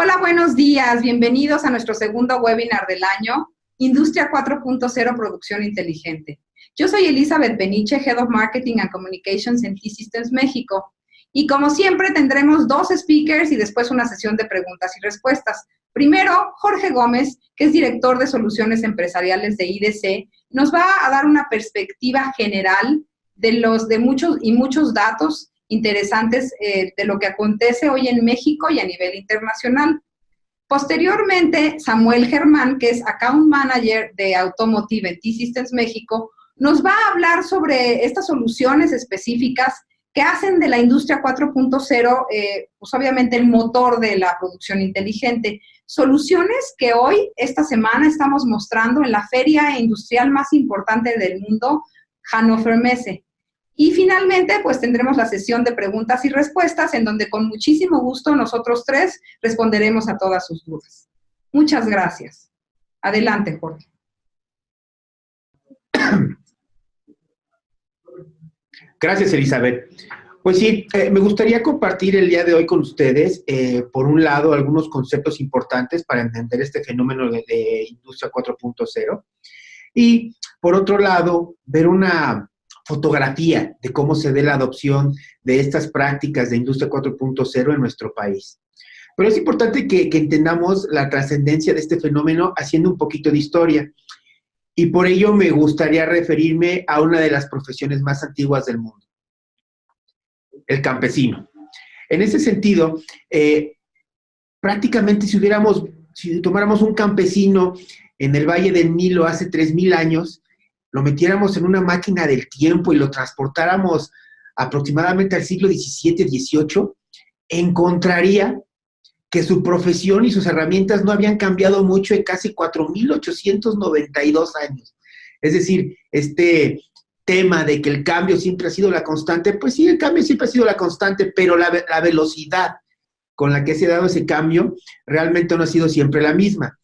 Hola, buenos días. Bienvenidos a nuestro segundo webinar del año, Industria 4.0 Producción Inteligente. Yo soy Elizabeth Beniche, Head of Marketing and Communications en T-Systems México. Y como siempre, tendremos dos speakers y después una sesión de preguntas y respuestas. Primero, Jorge Gómez, que es director de Soluciones Empresariales de IDC, nos va a dar una perspectiva general de muchos datos interesantes de lo que acontece hoy en México y a nivel internacional. Posteriormente, Samuel Germán, que es Account Manager de Automotive en T-Systems México, nos va a hablar sobre estas soluciones específicas que hacen de la industria 4.0, pues obviamente el motor de la producción inteligente. Soluciones que hoy, esta semana, estamos mostrando en la feria industrial más importante del mundo, Hannover Messe. Y finalmente, pues tendremos la sesión de preguntas y respuestas, en donde con muchísimo gusto nosotros tres responderemos a todas sus dudas. Muchas gracias. Adelante, Jorge. Gracias, Elizabeth. Pues sí, me gustaría compartir el día de hoy con ustedes, por un lado, algunos conceptos importantes para entender este fenómeno de Industria 4.0 y, por otro lado, ver una fotografía de cómo se ve la adopción de estas prácticas de Industria 4.0 en nuestro país. Pero es importante que entendamos la trascendencia de este fenómeno haciendo un poquito de historia. Y por ello me gustaría referirme a una de las profesiones más antiguas del mundo, el campesino. En ese sentido, prácticamente si tomáramos un campesino en el Valle del Nilo hace 3,000 años, lo metiéramos en una máquina del tiempo y lo transportáramos aproximadamente al siglo XVII, XVIII, encontraría que su profesión y sus herramientas no habían cambiado mucho en casi 4,892 años. Es decir, este tema de que el cambio siempre ha sido la constante, pues sí, el cambio siempre ha sido la constante, pero la velocidad con la que se ha dado ese cambio realmente no ha sido siempre la misma.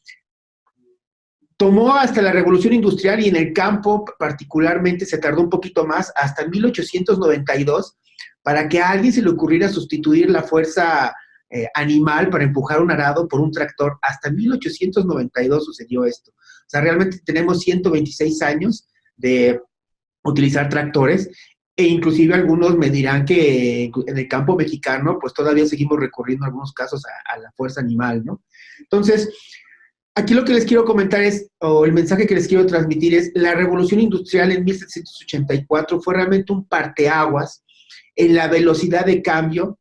Tomó hasta la Revolución Industrial y en el campo particularmente se tardó un poquito más, hasta 1892, para que a alguien se le ocurriera sustituir la fuerza animal para empujar un arado por un tractor. Hasta 1892 sucedió esto. O sea, realmente tenemos 126 años de utilizar tractores e inclusive algunos me dirán que en el campo mexicano pues todavía seguimos recurriendo en algunos casos a la fuerza animal, ¿no? Entonces, aquí lo que les quiero comentar es, o el mensaje que les quiero transmitir es, la revolución industrial en 1784 fue realmente un parteaguas en la velocidad de cambio,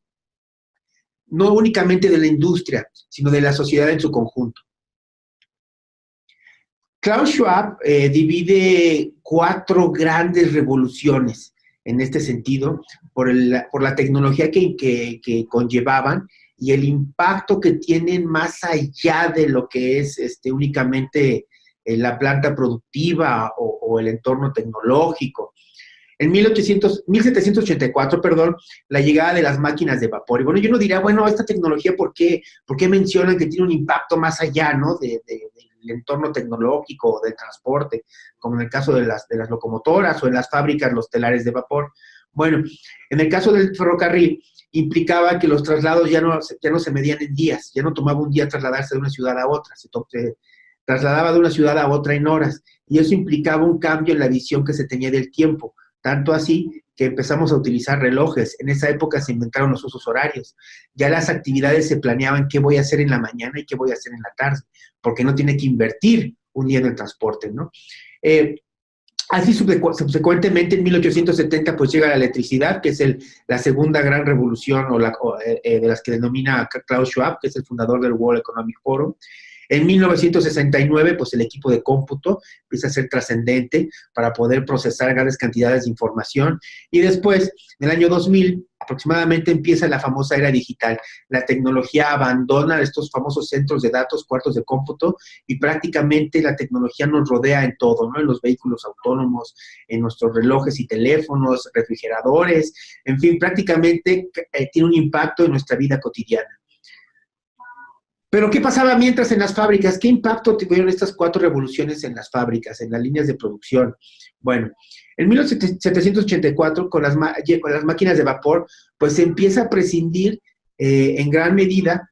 no únicamente de la industria, sino de la sociedad en su conjunto. Klaus Schwab divide 4 grandes revoluciones en este sentido, por la tecnología que conllevaban y el impacto que tienen más allá de lo que es únicamente la planta productiva o el entorno tecnológico. En 1784, la llegada de las máquinas de vapor. Y bueno, yo no diría, bueno, esta tecnología, ¿por qué mencionan que tiene un impacto más allá, ¿no? del entorno tecnológico, del transporte, como en el caso de las locomotoras o en las fábricas, los telares de vapor? Bueno, en el caso del ferrocarril, implicaba que los traslados ya no se medían en días, ya no tomaba un día trasladarse de una ciudad a otra, se trasladaba de una ciudad a otra en horas, y eso implicaba un cambio en la visión que se tenía del tiempo, tanto así que empezamos a utilizar relojes. En esa época se inventaron los usos horarios, ya las actividades se planeaban qué voy a hacer en la mañana y qué voy a hacer en la tarde, porque no tiene que invertir un día en el transporte, ¿no? Así subsecuentemente, en 1870, pues llega la electricidad, que es la segunda gran revolución de las que denomina Klaus Schwab, que es el fundador del World Economic Forum. En 1969, pues el equipo de cómputo empieza a ser trascendente para poder procesar grandes cantidades de información. Y después, en el año 2000, aproximadamente empieza la famosa era digital. La tecnología abandona estos famosos centros de datos, cuartos de cómputo, y prácticamente la tecnología nos rodea en todo, ¿no? En los vehículos autónomos, en nuestros relojes y teléfonos, refrigeradores, en fin, prácticamente tiene un impacto en nuestra vida cotidiana. Pero, ¿qué pasaba mientras en las fábricas? ¿Qué impacto tuvieron estas 4 revoluciones en las fábricas, en las líneas de producción? Bueno, en 1784, con las máquinas de vapor, pues se empieza a prescindir en gran medida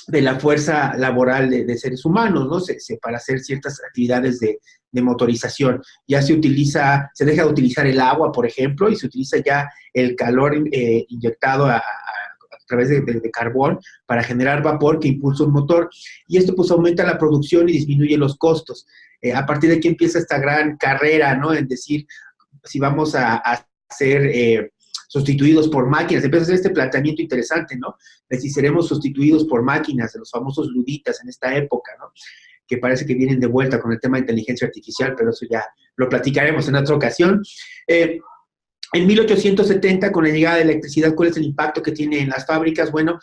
de la fuerza laboral de seres humanos, ¿no? Para hacer ciertas actividades de motorización. Ya se deja de utilizar el agua, por ejemplo, y se utiliza ya el calor inyectado a través de carbón para generar vapor que impulsa un motor. Y esto pues aumenta la producción y disminuye los costos. A partir de aquí empieza esta gran carrera, ¿no? En decir, si vamos a ser sustituidos por máquinas. Empieza a hacer este planteamiento interesante, ¿no? De si seremos sustituidos por máquinas, de los famosos luditas en esta época, ¿no? Que parece que vienen de vuelta con el tema de inteligencia artificial, pero eso ya lo platicaremos en otra ocasión. En 1870, con la llegada de la electricidad, ¿cuál es el impacto que tiene en las fábricas? Bueno,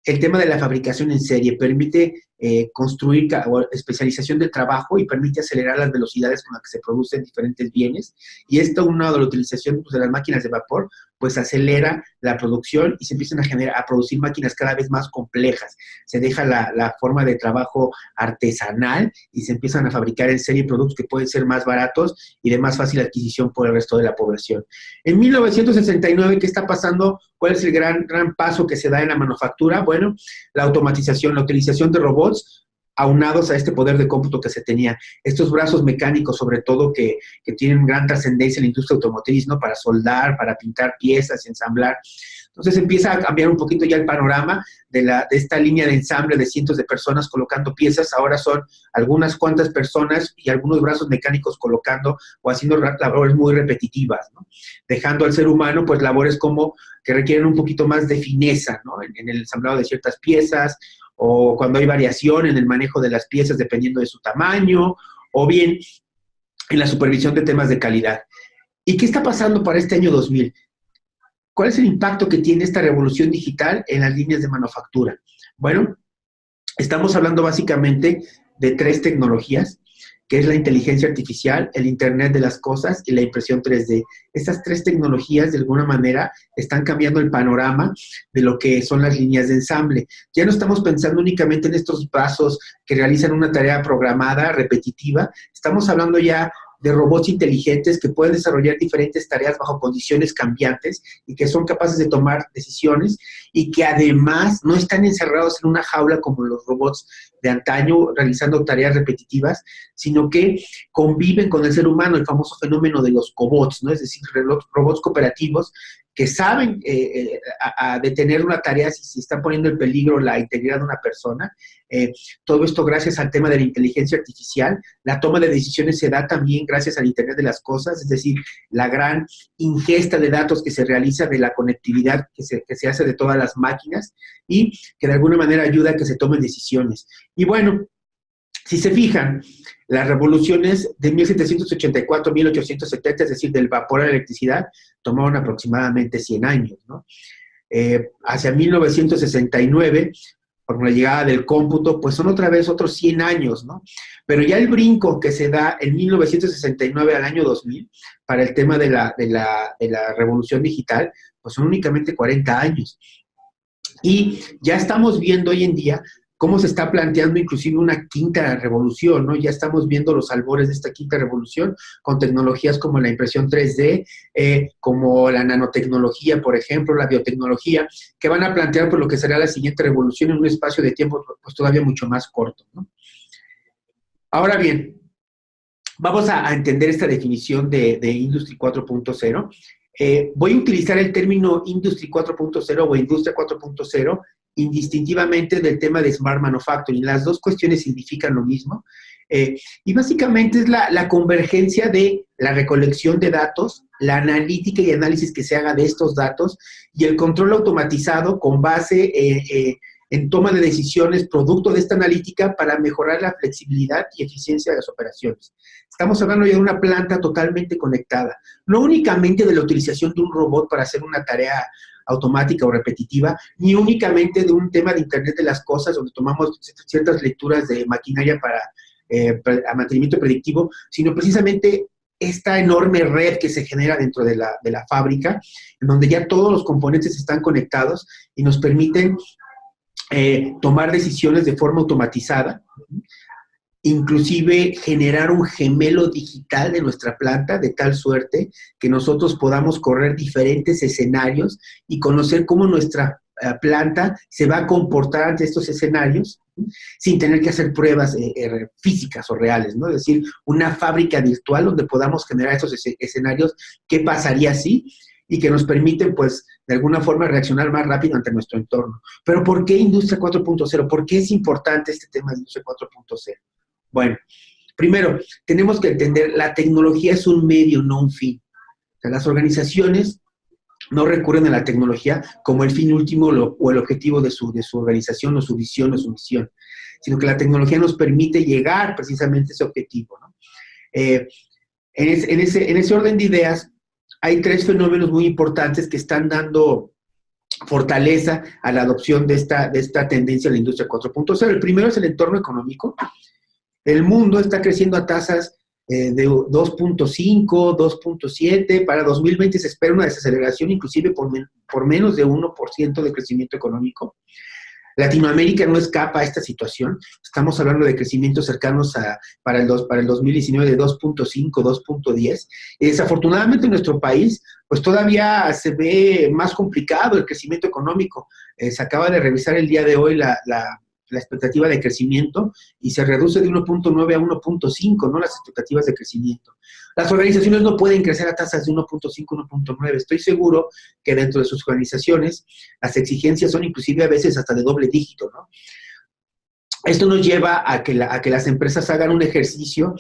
el tema de la fabricación en serie permite construir especialización del trabajo y permite acelerar las velocidades con las que se producen diferentes bienes. Y esto, una de la utilización pues, de las máquinas de vapor, pues acelera la producción y se empiezan a producir máquinas cada vez más complejas. Se deja la forma de trabajo artesanal y se empiezan a fabricar en serie productos que pueden ser más baratos y de más fácil adquisición por el resto de la población. En 1969, ¿qué está pasando? ¿Cuál es el gran paso que se da en la manufactura? Bueno, la automatización, la utilización de robots aunados a este poder de cómputo que se tenía. Estos brazos mecánicos, sobre todo, que tienen gran trascendencia en la industria automotriz, ¿no? Para soldar, para pintar piezas, ensamblar. Entonces empieza a cambiar un poquito ya el panorama de esta línea de ensamble de cientos de personas colocando piezas. Ahora son algunas cuantas personas y algunos brazos mecánicos colocando o haciendo labores muy repetitivas, ¿no? Dejando al ser humano, pues, labores como que requieren un poquito más de fineza, ¿no? En el ensamblado de ciertas piezas, o cuando hay variación en el manejo de las piezas dependiendo de su tamaño, o bien en la supervisión de temas de calidad. ¿Y qué está pasando para este año 2000? ¿Cuál es el impacto que tiene esta revolución digital en las líneas de manufactura? Bueno, estamos hablando básicamente de 3 tecnologías, que es la inteligencia artificial, el Internet de las cosas y la impresión 3D. Estas 3 tecnologías, de alguna manera, están cambiando el panorama de lo que son las líneas de ensamble. Ya no estamos pensando únicamente en estos brazos que realizan una tarea programada, repetitiva. Estamos hablando ya de robots inteligentes que pueden desarrollar diferentes tareas bajo condiciones cambiantes y que son capaces de tomar decisiones y que además no están encerrados en una jaula como los robots de antaño realizando tareas repetitivas, sino que conviven con el ser humano, el famoso fenómeno de los cobots, ¿no? Es decir, robots cooperativos que saben a detener una tarea si está poniendo en peligro la integridad de una persona. Todo esto gracias al tema de la inteligencia artificial. La toma de decisiones se da también gracias al Internet de las cosas, es decir, la gran ingesta de datos que se realiza de la conectividad que se hace de todas las máquinas y que de alguna manera ayuda a que se tomen decisiones. Y bueno, si se fijan, las revoluciones de 1784 a 1870, es decir, del vapor a la electricidad, tomaron aproximadamente 100 años, ¿no? Hacia 1969, por la llegada del cómputo, pues son otra vez otros 100 años, ¿no? Pero ya el brinco que se da en 1969 al año 2000, para el tema de la revolución digital, pues son únicamente 40 años. Y ya estamos viendo hoy en día cómo se está planteando inclusive una quinta revolución, ¿no? Ya estamos viendo los albores de esta quinta revolución con tecnologías como la impresión 3D, como la nanotecnología, por ejemplo, la biotecnología, que van a plantear por lo que será la siguiente revolución en un espacio de tiempo pues todavía mucho más corto, ¿no? Ahora bien, vamos a entender esta definición de Industry 4.0. Voy a utilizar el término Industry 4.0 o Industria 4.0 indistintivamente del tema de Smart Manufacturing. Las dos cuestiones significan lo mismo. Y básicamente es la convergencia de la recolección de datos, la analítica y análisis que se haga de estos datos y el control automatizado con base en toma de decisiones producto de esta analítica para mejorar la flexibilidad y eficiencia de las operaciones. Estamos hablando ya de una planta totalmente conectada, no únicamente de la utilización de un robot para hacer una tarea automática o repetitiva, ni únicamente de un tema de Internet de las cosas, donde tomamos ciertas lecturas de maquinaria para mantenimiento predictivo, sino precisamente esta enorme red que se genera dentro de la fábrica, en donde ya todos los componentes están conectados y nos permiten tomar decisiones de forma automatizada, inclusive generar un gemelo digital de nuestra planta de tal suerte que nosotros podamos correr diferentes escenarios y conocer cómo nuestra planta se va a comportar ante estos escenarios sin tener que hacer pruebas físicas o reales, ¿no? Es decir, una fábrica virtual donde podamos generar estos escenarios, qué pasaría si, y que nos permiten, pues, de alguna forma reaccionar más rápido ante nuestro entorno. Pero ¿por qué Industria 4.0? ¿Por qué es importante este tema de Industria 4.0? Bueno, primero, tenemos que entender, la tecnología es un medio, no un fin. O sea, las organizaciones no recurren a la tecnología como el fin último o el objetivo de su organización o su visión o su misión, sino que la tecnología nos permite llegar precisamente a ese objetivo, ¿no? En ese orden de ideas, hay tres fenómenos muy importantes que están dando fortaleza a la adopción de esta tendencia a la industria 4.0. El primero es el entorno económico. El mundo está creciendo a tasas de 2.5, 2.7. Para 2020 se espera una desaceleración inclusive por menos de 1% de crecimiento económico. Latinoamérica no escapa a esta situación. Estamos hablando de crecimientos cercanos para el 2019 de 2.5, 2.10. Y desafortunadamente en nuestro país, pues todavía se ve más complicado el crecimiento económico. Se acaba de revisar el día de hoy la expectativa de crecimiento y se reduce de 1.9 a 1.5, ¿no? Las expectativas de crecimiento. Las organizaciones no pueden crecer a tasas de 1.5, 1.9. Estoy seguro que dentro de sus organizaciones las exigencias son inclusive a veces hasta de doble dígito, ¿no? Esto nos lleva a que las empresas hagan un ejercicio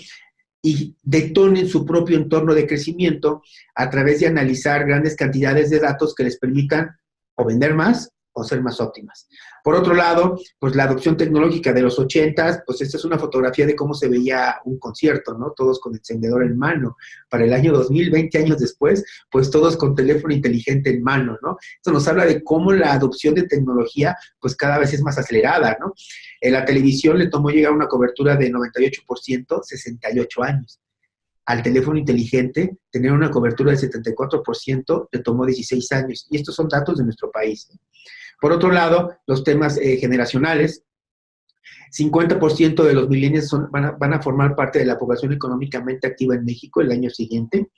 y detonen su propio entorno de crecimiento a través de analizar grandes cantidades de datos que les permitan o vender más o ser más óptimas. Por otro lado, pues la adopción tecnológica de los 80s, pues esta es una fotografía de cómo se veía un concierto, ¿no? Todos con encendedor en mano. Para el año 2000, 20 años después, pues todos con teléfono inteligente en mano, ¿no? Esto nos habla de cómo la adopción de tecnología, pues cada vez es más acelerada, ¿no? La televisión le tomó llegar a una cobertura de 98%, 68 años. Al teléfono inteligente, tener una cobertura del 74% le tomó 16 años. Y estos son datos de nuestro país, ¿no? Por otro lado, los temas generacionales. 50% de los millennials van a formar parte de la población económicamente activa en México el año siguiente.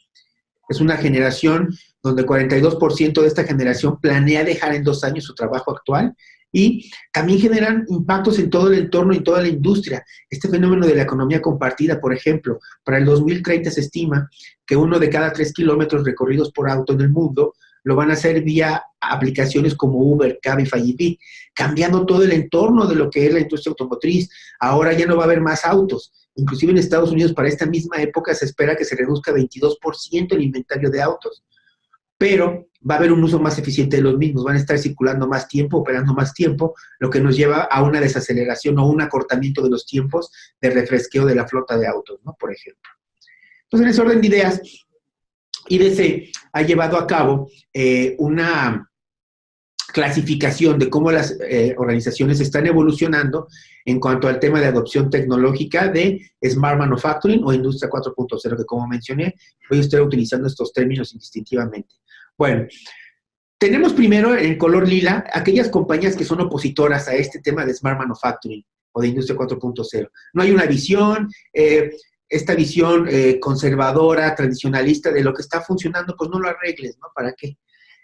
Es una generación donde 42% de esta generación planea dejar en 2 años su trabajo actual y también generan impactos en todo el entorno y en toda la industria. Este fenómeno de la economía compartida, por ejemplo, para el 2030 se estima que 1 de cada 3 kilómetros recorridos por auto en el mundo lo van a hacer vía aplicaciones como Uber, Cabify y Bit, cambiando todo el entorno de lo que es la industria automotriz. Ahora ya no va a haber más autos. Inclusive en Estados Unidos para esta misma época se espera que se reduzca 22% el inventario de autos. Pero va a haber un uso más eficiente de los mismos, van a estar circulando más tiempo, operando más tiempo, lo que nos lleva a una desaceleración o un acortamiento de los tiempos de refresqueo de la flota de autos, ¿no? Por ejemplo. Entonces, en ese orden de ideas, IDC ha llevado a cabo una clasificación de cómo las organizaciones están evolucionando en cuanto al tema de adopción tecnológica de Smart Manufacturing o Industria 4.0, que como mencioné, voy a estar utilizando estos términos indistintivamente. Bueno, tenemos primero en color lila aquellas compañías que son opositoras a este tema de Smart Manufacturing o de Industria 4.0. No hay una visión, esta visión conservadora, tradicionalista de lo que está funcionando, pues no lo arregles, ¿no? ¿Para qué?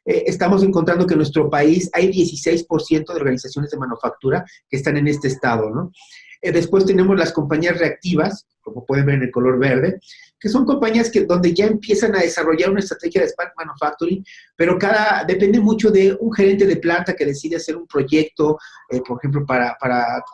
Estamos encontrando que en nuestro país hay 16% de organizaciones de manufactura que están en este estado, ¿no? Después tenemos las compañías reactivas, como pueden ver en el color verde, que son compañías donde ya empiezan a desarrollar una estrategia de Smart Manufacturing, pero depende mucho de un gerente de planta que decide hacer un proyecto, por ejemplo, para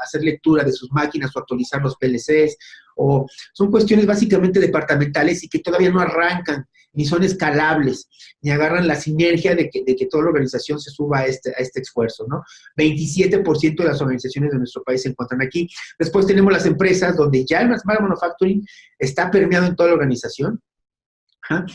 hacer lectura de sus máquinas o actualizar los PLCs, o son cuestiones básicamente departamentales y que todavía no arrancan, ni son escalables, ni agarran la sinergia de que toda la organización se suba a este esfuerzo, ¿no? 27% de las organizaciones de nuestro país se encuentran aquí. Después tenemos las empresas donde ya el Smart Manufacturing está permeado en toda la organización. ¿Ah?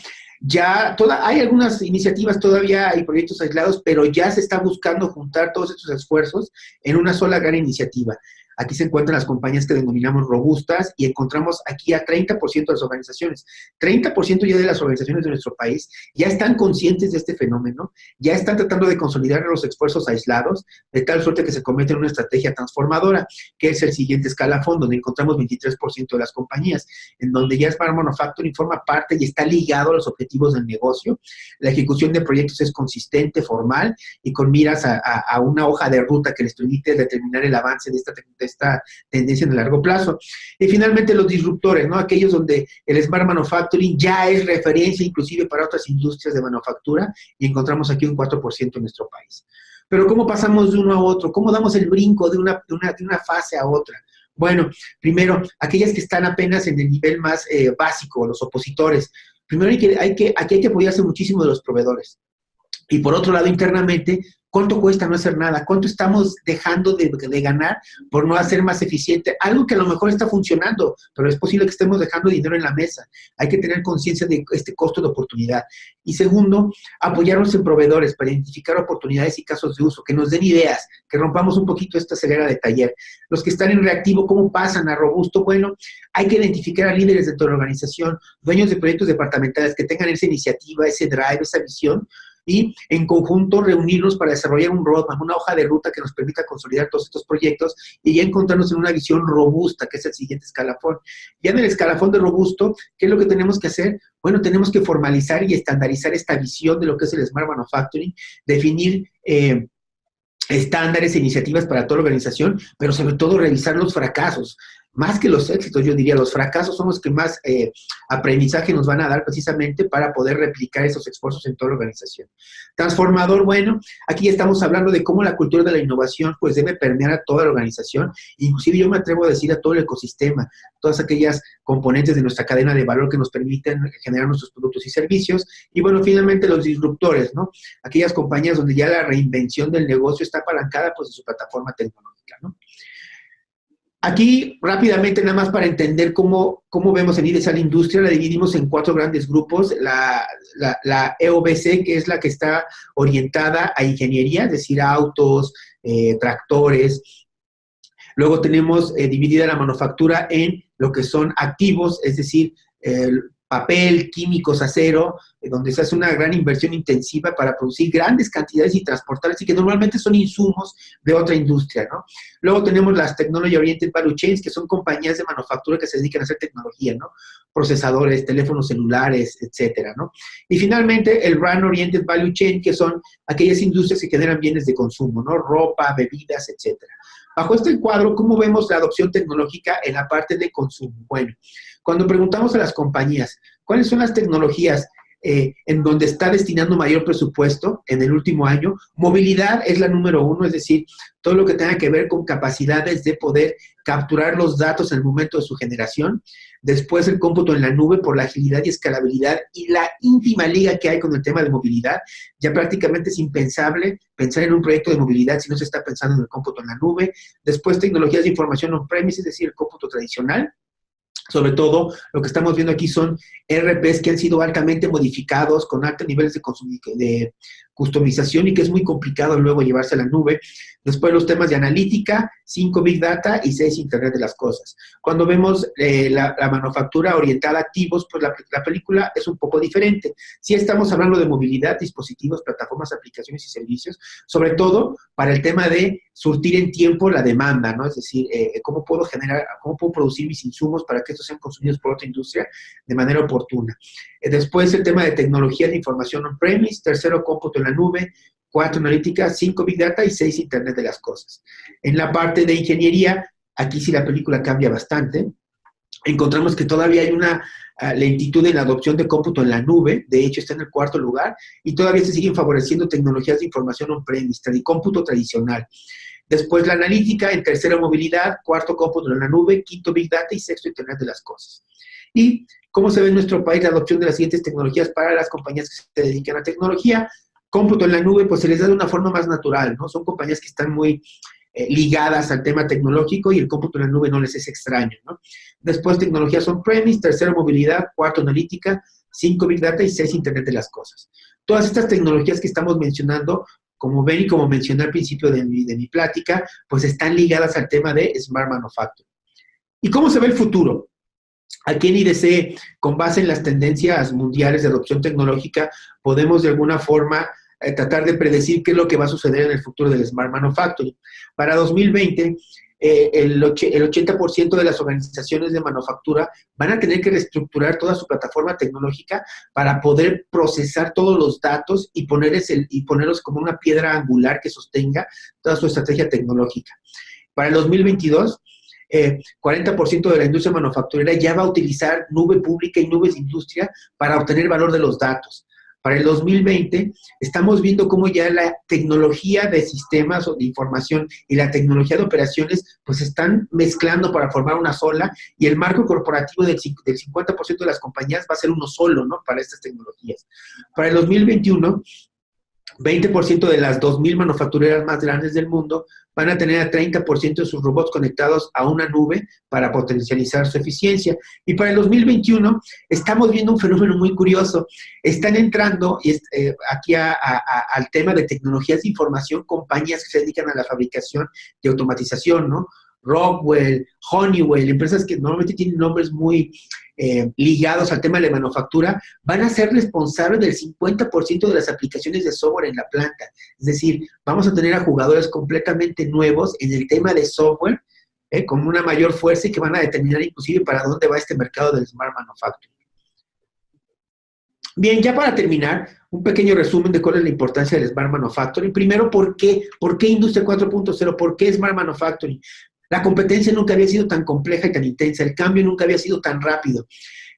Hay algunas iniciativas todavía y proyectos aislados, pero ya se está buscando juntar todos estos esfuerzos en una sola gran iniciativa. Aquí se encuentran las compañías que denominamos robustas y encontramos aquí a 30% de las organizaciones. 30% ya de las organizaciones de nuestro país ya están conscientes de este fenómeno, ya están tratando de consolidar los esfuerzos aislados, de tal suerte que se convierte en una estrategia transformadora, que es el siguiente escalafón, donde encontramos 23% de las compañías, en donde ya Smart Manufacturing forma parte y está ligado a los objetivos objetivos del negocio. La ejecución de proyectos es consistente, formal y con miras a una hoja de ruta que les permite determinar el avance de esta tendencia en el largo plazo. Y finalmente los disruptores, ¿no? Aquellos donde el Smart Manufacturing ya es referencia inclusive para otras industrias de manufactura y encontramos aquí un 4% en nuestro país. Pero ¿cómo pasamos de uno a otro? ¿Cómo damos el brinco de una fase a otra? Bueno, primero, aquellas que están apenas en el nivel más básico, los opositores. Primero aquí hay que apoyarse muchísimo de los proveedores. Y por otro lado, internamente, ¿cuánto cuesta no hacer nada? ¿Cuánto estamos dejando de ganar por no hacer más eficiente? Algo que a lo mejor está funcionando, pero es posible que estemos dejando dinero en la mesa. Hay que tener conciencia de este costo de oportunidad. Y segundo, apoyarnos en proveedores para identificar oportunidades y casos de uso, que nos den ideas, que rompamos un poquito esta ceguera de taller. Los que están en reactivo, ¿cómo pasan a robusto? Bueno, hay que identificar a líderes dentro de la organización, dueños de proyectos departamentales que tengan esa iniciativa, ese drive, esa visión, y en conjunto reunirnos para desarrollar un roadmap, una hoja de ruta que nos permita consolidar todos estos proyectos y ya encontrarnos en una visión robusta, que es el siguiente escalafón. Ya en el escalafón de robusto, ¿qué es lo que tenemos que hacer? Bueno, tenemos que formalizar y estandarizar esta visión de lo que es el Smart Manufacturing, definir estándares e iniciativas para toda la organización, pero sobre todo revisar los fracasos. Más que los éxitos, yo diría, los fracasos son los que más aprendizaje nos van a dar precisamente para poder replicar esos esfuerzos en toda la organización. Transformador, bueno, aquí ya estamos hablando de cómo la cultura de la innovación pues debe permear a toda la organización, inclusive yo me atrevo a decir a todo el ecosistema, todas aquellas componentes de nuestra cadena de valor que nos permiten generar nuestros productos y servicios, y bueno, finalmente los disruptores, ¿no? Aquellas compañías donde ya la reinvención del negocio está apalancada pues de su plataforma tecnológica, ¿no? Aquí, rápidamente, nada más para entender cómo vemos en IDESA la industria, la dividimos en 4 grandes grupos. La EOBC, que es la que está orientada a ingeniería, es decir, a autos, tractores. Luego tenemos dividida la manufactura en lo que son activos, es decir, papel, químicos, acero, donde se hace una gran inversión intensiva para producir grandes cantidades y transportarlas, y que normalmente son insumos de otra industria, ¿no? Luego tenemos las Technology Oriented Value Chains, que son compañías de manufactura que se dedican a hacer tecnología, ¿no? Procesadores, teléfonos celulares, etcétera, ¿no? Y finalmente el Brand Oriented Value Chain, que son aquellas industrias que generan bienes de consumo, ¿no? Ropa, bebidas, etcétera. Bajo este cuadro, ¿cómo vemos la adopción tecnológica en la parte de consumo? Bueno, cuando preguntamos a las compañías, ¿cuáles son las tecnologías en donde está destinando mayor presupuesto en el último año? Movilidad es la número 1, es decir, todo lo que tenga que ver con capacidades de poder capturar los datos en el momento de su generación. Después el cómputo en la nube por la agilidad y escalabilidad y la íntima liga que hay con el tema de movilidad. Ya prácticamente es impensable pensar en un proyecto de movilidad si no se está pensando en el cómputo en la nube. Después tecnologías de información on-premise, es decir, el cómputo tradicional. Sobre todo, lo que estamos viendo aquí son ERPs que han sido altamente modificados, con altos niveles de customización y que es muy complicado luego llevarse a la nube. Después los temas de analítica, 5 Big Data y 6 Internet de las Cosas. Cuando vemos la manufactura orientada a activos, pues la película es un poco diferente. Sí estamos hablando de movilidad, dispositivos, plataformas, aplicaciones y servicios, sobre todo para el tema de surtir en tiempo la demanda, ¿no? Es decir, cómo puedo producir mis insumos para que estos sean consumidos por otra industria de manera oportuna. Después el tema de tecnología de información on-premise, tercero, cómputo en la nube, 4 analítica, 5 Big Data y 6 Internet de las Cosas. En la parte de ingeniería, aquí sí la película cambia bastante. Encontramos que todavía hay una lentitud en la adopción de cómputo en la nube, de hecho está en el 4º lugar, y todavía se siguen favoreciendo tecnologías de información on-premise, de cómputo tradicional. Después la analítica, en tercero movilidad, 4º cómputo en la nube, 5º Big Data y 6º Internet de las Cosas. Y cómo se ve en nuestro país la adopción de las siguientes tecnologías para las compañías que se dedican a tecnología. Cómputo en la nube, pues se les da de una forma más natural, ¿no? Son compañías que están muy ligadas al tema tecnológico y el cómputo en la nube no les es extraño, ¿no? Después tecnologías on-premise, tercero movilidad, 4º analítica, 5 Big Data y 6 Internet de las Cosas. Todas estas tecnologías que estamos mencionando, como ven y como mencioné al principio de mi plática, pues están ligadas al tema de Smart Manufacturing. ¿Y cómo se ve el futuro? Aquí en IDC, con base en las tendencias mundiales de adopción tecnológica, podemos de alguna forma tratar de predecir qué es lo que va a suceder en el futuro del Smart Manufacturing. Para 2020, el 80% de las organizaciones de manufactura van a tener que reestructurar toda su plataforma tecnológica para poder procesar todos los datos y ponerlos como una piedra angular que sostenga toda su estrategia tecnológica. Para el 2022, 40% de la industria manufacturera ya va a utilizar nube pública y nubes de industria para obtener valor de los datos. Para el 2020, estamos viendo cómo ya la tecnología de sistemas o de información y la tecnología de operaciones pues se están mezclando para formar una sola, y el marco corporativo del 50% de las compañías va a ser uno solo, ¿no?, para estas tecnologías. Para el 2021, 20% de las 2,000 manufactureras más grandes del mundo van a tener a 30% de sus robots conectados a una nube para potencializar su eficiencia. Y para el 2021 estamos viendo un fenómeno muy curioso. Están entrando aquí al tema de tecnologías de información, compañías que se dedican a la fabricación y automatización, ¿no? Rockwell, Honeywell, empresas que normalmente tienen nombres muy ligados al tema de la manufactura, van a ser responsables del 50% de las aplicaciones de software en la planta. Es decir, vamos a tener a jugadores completamente nuevos en el tema de software, con una mayor fuerza, y que van a determinar inclusive para dónde va este mercado del Smart Manufacturing. Bien, ya para terminar, un pequeño resumen de cuál es la importancia del Smart Manufacturing. Primero, ¿por qué? ¿Por qué Industria 4.0? ¿Por qué Smart Manufacturing? La competencia nunca había sido tan compleja y tan intensa, el cambio nunca había sido tan rápido.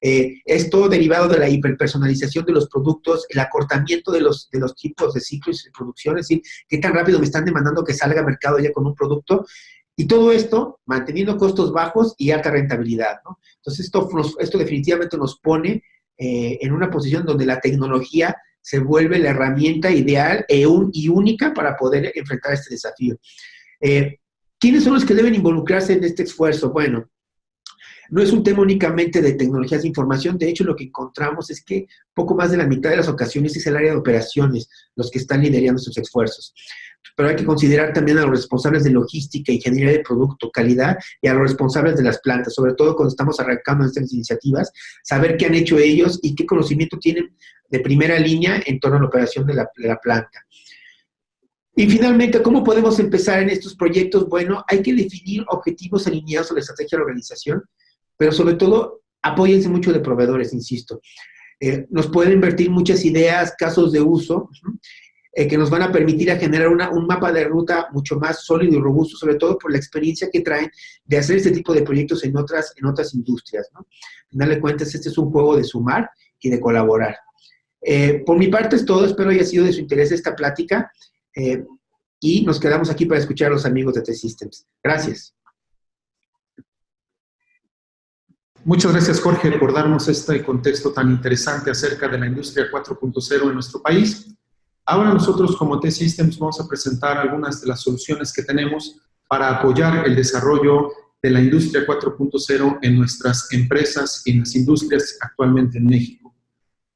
Esto derivado de la hiperpersonalización de los productos, el acortamiento de los tipos de ciclos de producción, es decir, qué tan rápido me están demandando que salga al mercado ya con un producto, y todo esto manteniendo costos bajos y alta rentabilidad, ¿no? Entonces, esto definitivamente nos pone en una posición donde la tecnología se vuelve la herramienta ideal y única para poder enfrentar este desafío. ¿Quiénes son los que deben involucrarse en este esfuerzo? Bueno, no es un tema únicamente de tecnologías de información. De hecho, lo que encontramos es que poco más de la mitad de las ocasiones es el área de operaciones los que están liderando estos esfuerzos. Pero hay que considerar también a los responsables de logística, ingeniería de producto, calidad, y a los responsables de las plantas, sobre todo cuando estamos arrancando estas iniciativas, saber qué han hecho ellos y qué conocimiento tienen de primera línea en torno a la operación de la planta. Y finalmente, ¿cómo podemos empezar en estos proyectos? Bueno, hay que definir objetivos alineados a la estrategia de la organización, pero sobre todo, apóyense mucho de proveedores, insisto. Nos pueden invertir muchas ideas, casos de uso, que nos van a permitir a generar un mapa de ruta mucho más sólido y robusto, sobre todo por la experiencia que traen de hacer este tipo de proyectos en otras industrias, ¿no? Al final de cuentas, este es un juego de sumar y de colaborar. Por mi parte es todo, espero haya sido de su interés esta plática. Y nos quedamos aquí para escuchar a los amigos de T-Systems. Gracias. Muchas gracias, Jorge, por darnos este contexto tan interesante acerca de la industria 4.0 en nuestro país. Ahora nosotros como T-Systems vamos a presentar algunas de las soluciones que tenemos para apoyar el desarrollo de la industria 4.0 en nuestras empresas y en las industrias actualmente en México.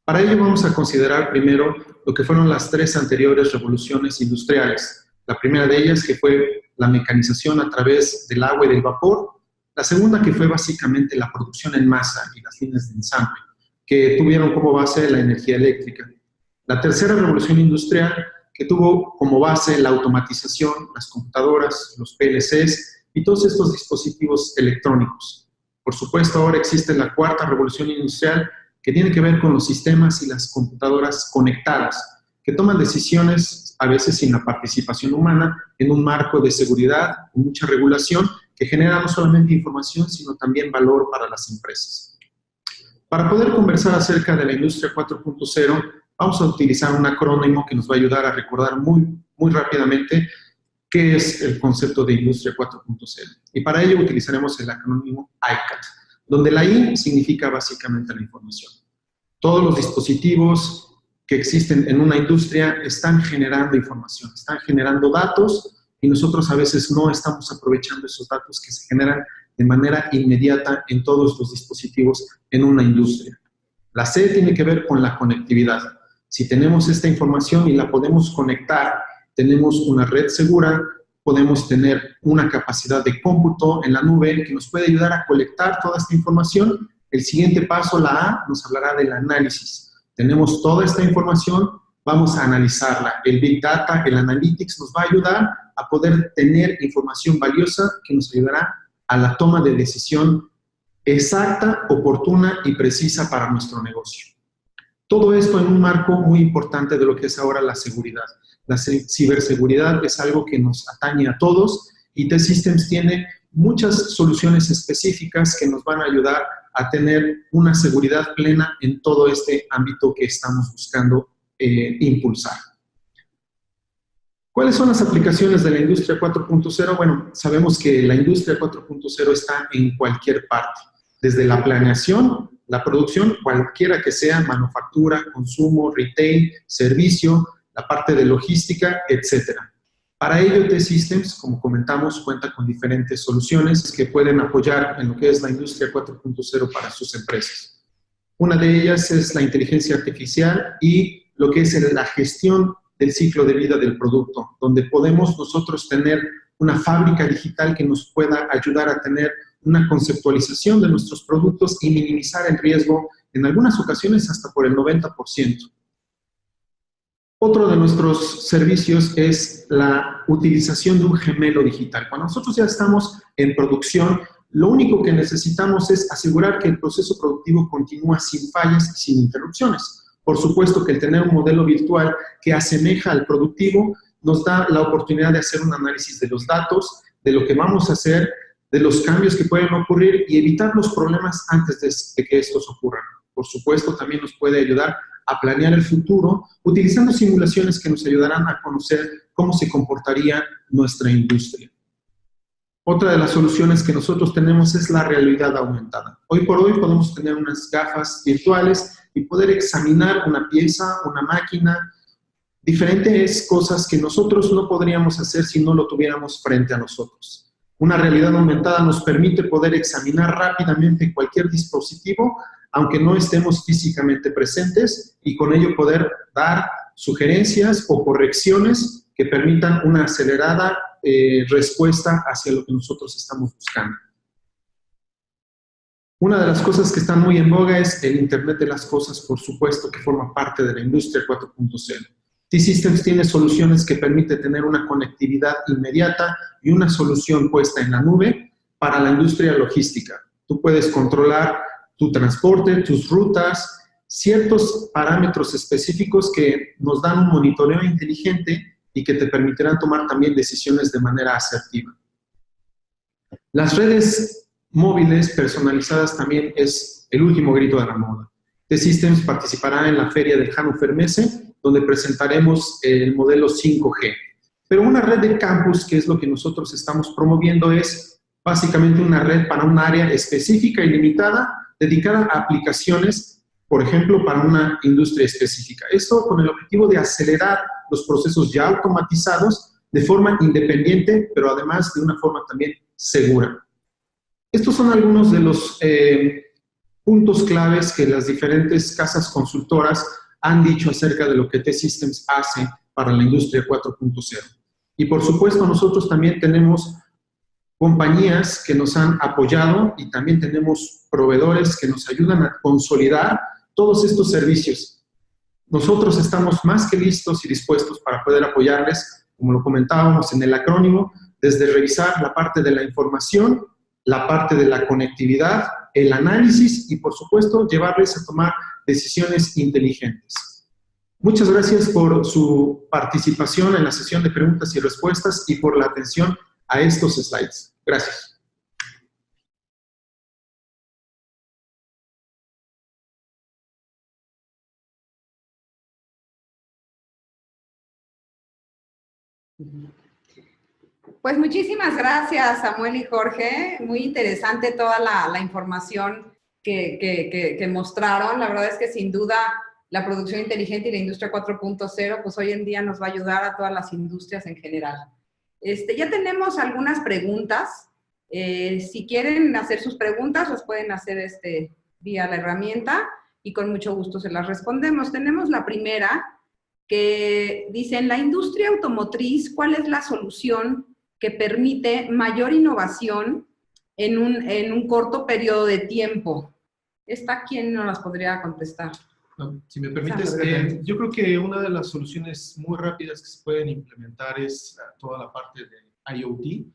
Para ello vamos a considerar primero lo que fueron las 3 anteriores revoluciones industriales. La primera de ellas, que fue la mecanización a través del agua y del vapor. La segunda, que fue básicamente la producción en masa y las líneas de ensamble, que tuvieron como base la energía eléctrica. La tercera revolución industrial, que tuvo como base la automatización, las computadoras, los PLCs y todos estos dispositivos electrónicos. Por supuesto, ahora existe la cuarta revolución industrial, que tiene que ver con los sistemas y las computadoras conectadas, que toman decisiones a veces sin la participación humana, en un marco de seguridad, con mucha regulación, que genera no solamente información, sino también valor para las empresas. Para poder conversar acerca de la industria 4.0, vamos a utilizar un acrónimo que nos va a ayudar a recordar muy rápidamente qué es el concepto de industria 4.0. Y para ello utilizaremos el acrónimo ICAT, donde la I significa básicamente la información. Todos los dispositivos que existen en una industria están generando información, están generando datos, y nosotros a veces no estamos aprovechando esos datos que se generan de manera inmediata en todos los dispositivos en una industria. La C tiene que ver con la conectividad. Si tenemos esta información y la podemos conectar, tenemos una red segura, podemos tener una capacidad de cómputo en la nube que nos puede ayudar a colectar toda esta información. El siguiente paso, la A, nos hablará del análisis. Tenemos toda esta información, vamos a analizarla. El Big Data, el Analytics nos va a ayudar a poder tener información valiosa que nos ayudará a la toma de decisión exacta, oportuna y precisa para nuestro negocio. Todo esto en un marco muy importante de lo que es ahora la seguridad. La ciberseguridad es algo que nos atañe a todos y T-Systems tiene muchas soluciones específicas que nos van a ayudar a tener una seguridad plena en todo este ámbito que estamos buscando impulsar. ¿Cuáles son las aplicaciones de la industria 4.0? Bueno, sabemos que la industria 4.0 está en cualquier parte, desde la planeación, la producción, cualquiera que sea, manufactura, consumo, retail, servicio, la parte de logística, etcétera. Para ello, T-Systems, como comentamos, cuenta con diferentes soluciones que pueden apoyar en lo que es la industria 4.0 para sus empresas. Una de ellas es la inteligencia artificial y lo que es la gestión del ciclo de vida del producto, donde podemos nosotros tener una fábrica digital que nos pueda ayudar a tener una conceptualización de nuestros productos y minimizar el riesgo, en algunas ocasiones hasta por el 90%. Otro de nuestros servicios es la utilización de un gemelo digital. Cuando nosotros ya estamos en producción, lo único que necesitamos es asegurar que el proceso productivo continúa sin fallas y sin interrupciones. Por supuesto que el tener un modelo virtual que asemeja al productivo nos da la oportunidad de hacer un análisis de los datos, de lo que vamos a hacer, de los cambios que pueden ocurrir y evitar los problemas antes de que estos ocurran. Por supuesto, también nos puede ayudar a planear el futuro utilizando simulaciones que nos ayudarán a conocer cómo se comportaría nuestra industria. Otra de las soluciones que nosotros tenemos es la realidad aumentada. Hoy por hoy podemos tener unas gafas virtuales y poder examinar una pieza, una máquina, diferentes cosas que nosotros no podríamos hacer si no lo tuviéramos frente a nosotros. Una realidad aumentada nos permite poder examinar rápidamente cualquier dispositivo, aunque no estemos físicamente presentes, y con ello poder dar sugerencias o correcciones que permitan una acelerada respuesta hacia lo que nosotros estamos buscando. Una de las cosas que están muy en boga es el Internet de las Cosas, por supuesto, que forma parte de la industria 4.0. T-Systems tiene soluciones que permiten tener una conectividad inmediata y una solución puesta en la nube para la industria logística. Tú puedes controlar tu transporte, tus rutas, ciertos parámetros específicos que nos dan un monitoreo inteligente y que te permitirán tomar también decisiones de manera asertiva. Las redes móviles personalizadas también es el último grito de la moda. T-Systems participará en la feria del Hannover Messe, donde presentaremos el modelo 5G. Pero una red de campus, que es lo que nosotros estamos promoviendo, es básicamente una red para un área específica y limitada, dedicada a aplicaciones, por ejemplo, para una industria específica. Esto con el objetivo de acelerar los procesos ya automatizados de forma independiente, pero además de una forma también segura. Estos son algunos de los puntos claves que las diferentes casas consultoras han dicho acerca de lo que T-Systems hace para la industria 4.0. Y por supuesto nosotros también tenemos compañías que nos han apoyado y también tenemos proveedores que nos ayudan a consolidar todos estos servicios. Nosotros estamos más que listos y dispuestos para poder apoyarles, como lo comentábamos en el acrónimo, desde revisar la parte de la información, la parte de la conectividad, el análisis y, por supuesto, llevarles a tomar decisiones inteligentes. Muchas gracias por su participación en la sesión de preguntas y respuestas y por la atención a estos slides. Gracias. Pues muchísimas gracias, Samuel y Jorge. Muy interesante toda la información que mostraron. La verdad es que sin duda la producción inteligente y la industria 4.0, pues hoy en día nos va a ayudar a todas las industrias en general. Ya tenemos algunas preguntas. Si quieren hacer sus preguntas, las pueden hacer vía la herramienta y con mucho gusto se las respondemos. Tenemos la primera que dice, en la industria automotriz, ¿cuál es la solución que permite mayor innovación en un corto periodo de tiempo? ¿Quién nos las podría contestar? No, si me permites, yo creo que una de las soluciones muy rápidas que se pueden implementar es toda la parte de IoT.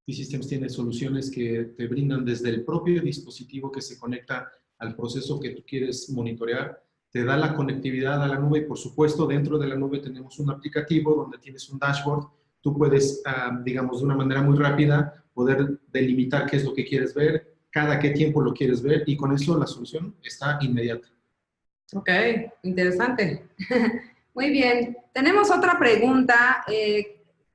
T-Systems tiene soluciones que te brindan desde el propio dispositivo que se conecta al proceso que tú quieres monitorear, te da la conectividad a la nube y, por supuesto, dentro de la nube tenemos un aplicativo donde tienes un dashboard. Tú puedes, digamos, de una manera muy rápida poder delimitar qué es lo que quieres ver, cada qué tiempo lo quieres ver, y con eso la solución está inmediata. Ok, interesante. Muy bien. Tenemos otra pregunta.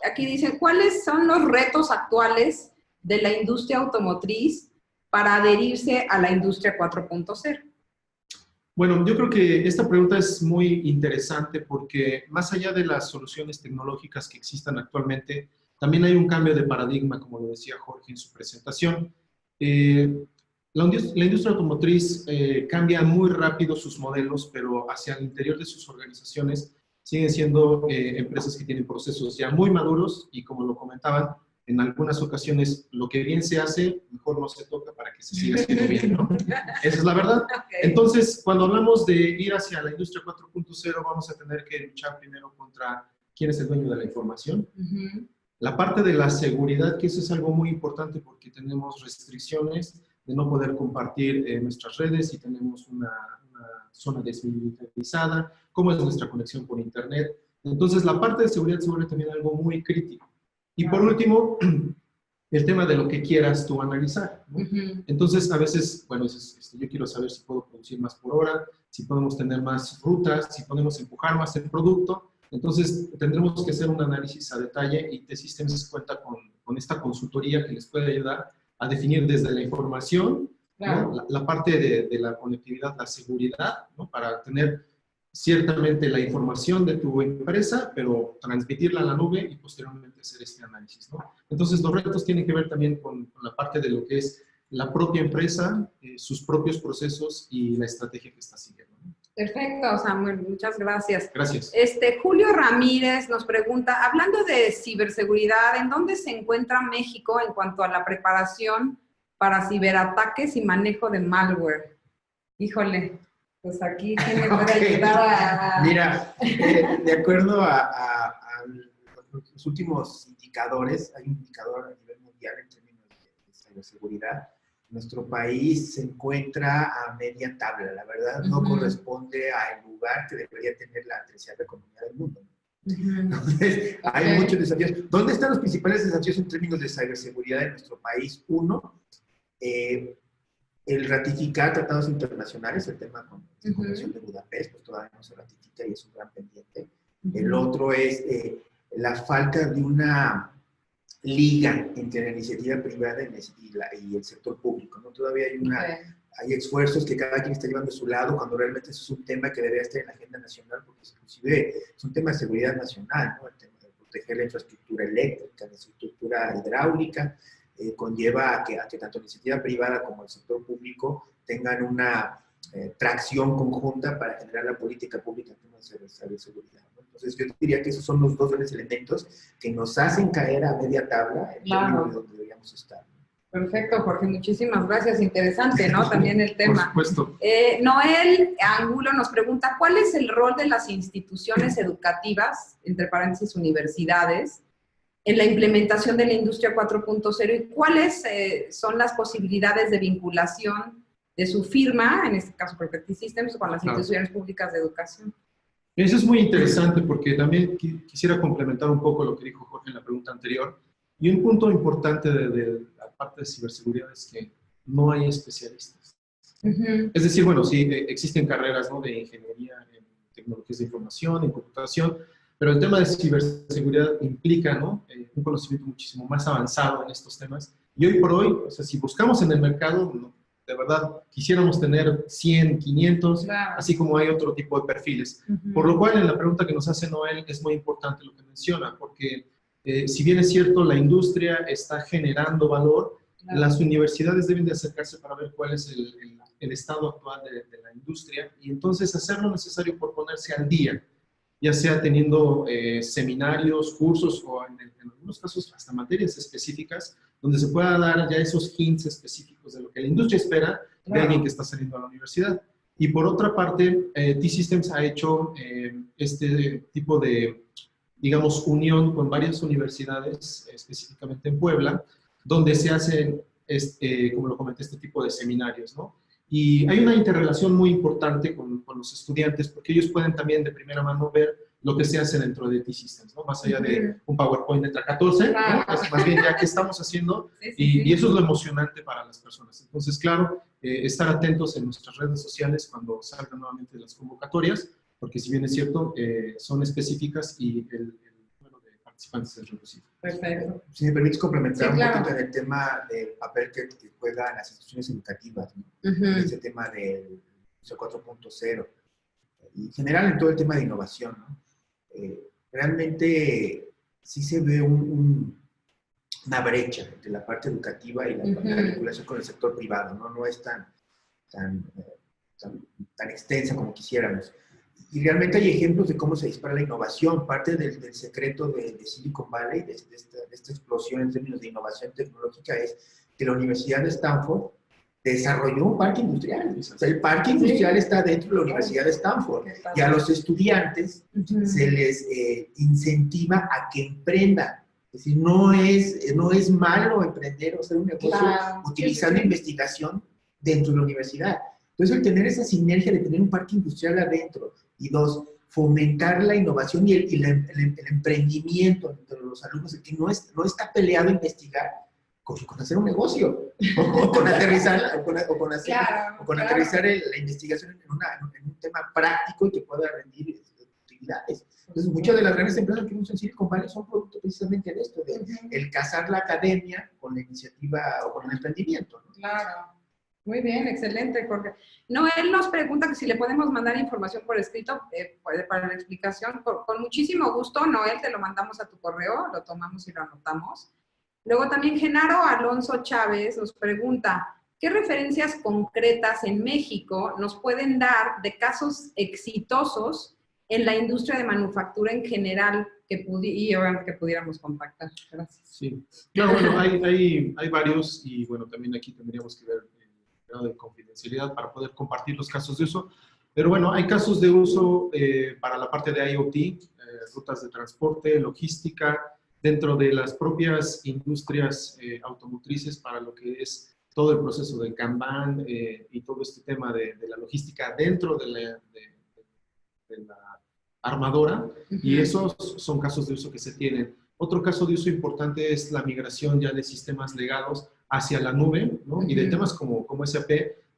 Aquí dicen, ¿cuáles son los retos actuales de la industria automotriz para adherirse a la industria 4.0? Bueno, yo creo que esta pregunta es muy interesante porque más allá de las soluciones tecnológicas que existan actualmente, también hay un cambio de paradigma, como lo decía Jorge en su presentación. La industria automotriz cambia muy rápido sus modelos, pero hacia el interior de sus organizaciones siguen siendo empresas que tienen procesos ya muy maduros y, como lo comentaban, en algunas ocasiones lo que bien se hace, mejor no se toca para que se siga haciendo bien, ¿no? Esa es la verdad. Okay. Entonces, cuando hablamos de ir hacia la industria 4.0, vamos a tener que luchar primero contra quién es el dueño de la información. La parte de la seguridad, que eso es algo muy importante porque tenemos restricciones de no poder compartir nuestras redes y tenemos una zona desmilitarizada, cómo es nuestra conexión por internet. Entonces, la parte de seguridad se vuelve también algo muy crítico. Y por último, el tema de lo que quieras tú analizar, ¿no? Entonces, a veces, bueno, yo quiero saber si puedo producir más por hora, si podemos tener más rutas, si podemos empujar más el producto. Entonces, tendremos que hacer un análisis a detalle y T-Systems cuenta con esta consultoría que les puede ayudar a definir desde la información, claro, ¿no? La parte de la conectividad, la seguridad, ¿no? Para tener ciertamente la información de tu empresa, pero transmitirla a la nube y posteriormente hacer este análisis, ¿no? Entonces, los retos tienen que ver también con la parte de lo que es la propia empresa, sus propios procesos y la estrategia que está siguiendo, ¿no? Perfecto, Samuel, muchas gracias. Gracias. Julio Ramírez nos pregunta, hablando de ciberseguridad, ¿en dónde se encuentra México en cuanto a la preparación para ciberataques y manejo de malware? Híjole, pues aquí tiene que ayudar a... Mira, de acuerdo a los últimos indicadores, hay un indicador a nivel mundial en términos de ciberseguridad. Nuestro país se encuentra a media tabla, la verdad no corresponde al lugar que debería tener la 13ª economía del mundo. Entonces, hay muchos desafíos. ¿Dónde están los principales desafíos en términos de ciberseguridad en nuestro país? Uno, el ratificar tratados internacionales, el tema con la Convención de Budapest, pues todavía no se ratifica y es un gran pendiente. El otro es la falta de una liga entre la iniciativa privada y el sector público, ¿no? Todavía hay esfuerzos que cada quien está llevando a su lado cuando realmente eso es un tema que debería estar en la agenda nacional, porque inclusive es un tema de seguridad nacional, ¿no? El tema de proteger la infraestructura eléctrica, la infraestructura hidráulica, conlleva a que tanto la iniciativa privada como el sector público tengan una tracción conjunta para generar la política pública en temas de seguridad, ¿no? Entonces, yo diría que esos son los dos grandes elementos que nos hacen caer a media tabla en términos de donde deberíamos estar, ¿no? Perfecto, Jorge, muchísimas gracias. Interesante, ¿no? También el tema. Por supuesto. Noel Angulo nos pregunta, ¿cuál es el rol de las instituciones educativas, entre paréntesis universidades, en la implementación de la industria 4.0 y cuáles son las posibilidades de vinculación de su firma, en este caso T-Systems, con las instituciones públicas de educación? Eso es muy interesante porque también quisiera complementar un poco lo que dijo Jorge en la pregunta anterior. Y un punto importante de la parte de ciberseguridad es que no hay especialistas. Es decir, bueno, sí existen carreras, ¿no?, de ingeniería en tecnologías de información, en computación, pero el tema de ciberseguridad implica, ¿no?, un conocimiento muchísimo más avanzado en estos temas. Y hoy por hoy, o sea, si buscamos en el mercado, ¿no?, de verdad, quisiéramos tener 100, 500, claro, así como hay otro tipo de perfiles. Por lo cual, en la pregunta que nos hace Noel, es muy importante lo que menciona, porque si bien es cierto, la industria está generando valor, claro, las universidades deben de acercarse para ver cuál es el estado actual de la industria y entonces hacer lo necesario por ponerse al día, ya sea teniendo seminarios, cursos o en algunos casos hasta materias específicas, donde se pueda dar ya esos hints específicos de lo que la industria espera, claro, de alguien que está saliendo a la universidad. Y por otra parte, T-Systems ha hecho este tipo de, digamos, unión con varias universidades, específicamente en Puebla, donde se hacen, como lo comenté, este tipo de seminarios, ¿no? Y hay una interrelación muy importante con los estudiantes, porque ellos pueden también de primera mano ver lo que se hace dentro de T-Systems, ¿no? Más allá de un PowerPoint de 14, Claro. ¿no? Más bien ya qué estamos haciendo, Sí, sí, y sí. eso es lo emocionante para las personas. Entonces, claro, estar atentos en nuestras redes sociales cuando salgan nuevamente las convocatorias, porque si bien es cierto, son específicas y el número de participantes es reducido. Perfecto. Si me permites complementar Sí, claro. un poquito en el tema del papel que juegan las instituciones educativas, ¿no? Este tema del 4.0 y en general en todo el tema de innovación, ¿no? Realmente sí se ve una brecha entre la parte educativa y la vinculación con el sector privado, ¿no? No es tan extensa como quisiéramos. Y realmente hay ejemplos de cómo se dispara la innovación. Parte del secreto de Silicon Valley, de esta explosión en términos de innovación tecnológica, es que la Universidad de Stanford desarrolló un parque industrial. O sea, el parque industrial está dentro de la Universidad de Stanford. Y a los estudiantes se les incentiva a que emprendan. Es decir, no es malo emprender o hacer un negocio utilizando investigación dentro de la universidad. Entonces, el tener esa sinergia de tener un parque industrial adentro y dos, fomentar la innovación y el emprendimiento entre los alumnos, que no está peleado a investigar con hacer un negocio, o con aterrizar, aterrizar la investigación en un tema práctico y que pueda rendir utilidades. Entonces, muchas de las grandes empresas que usan Silicon Valley son producto precisamente de esto, de el casar la academia con la iniciativa o con el emprendimiento, ¿no? Claro. Muy bien, excelente, Jorge. Noel nos pregunta que si le podemos mandar información por escrito para la explicación. Con muchísimo gusto, Noel, te lo mandamos a tu correo, lo tomamos y lo anotamos. Luego también Genaro Alonso Chávez nos pregunta, ¿qué referencias concretas en México nos pueden dar de casos exitosos en la industria de manufactura en general que pudiéramos contactar? Gracias. Sí, claro, bueno, hay varios y bueno, también aquí tendríamos que ver el grado de confidencialidad para poder compartir los casos de uso. Pero bueno, hay casos de uso para la parte de IoT, rutas de transporte, logística, dentro de las propias industrias automotrices para lo que es todo el proceso del Kanban y todo este tema de la logística dentro de la armadora, y esos son casos de uso que se tienen. Otro caso de uso importante es la migración ya de sistemas legados hacia la nube, ¿no? Y de temas como SAP,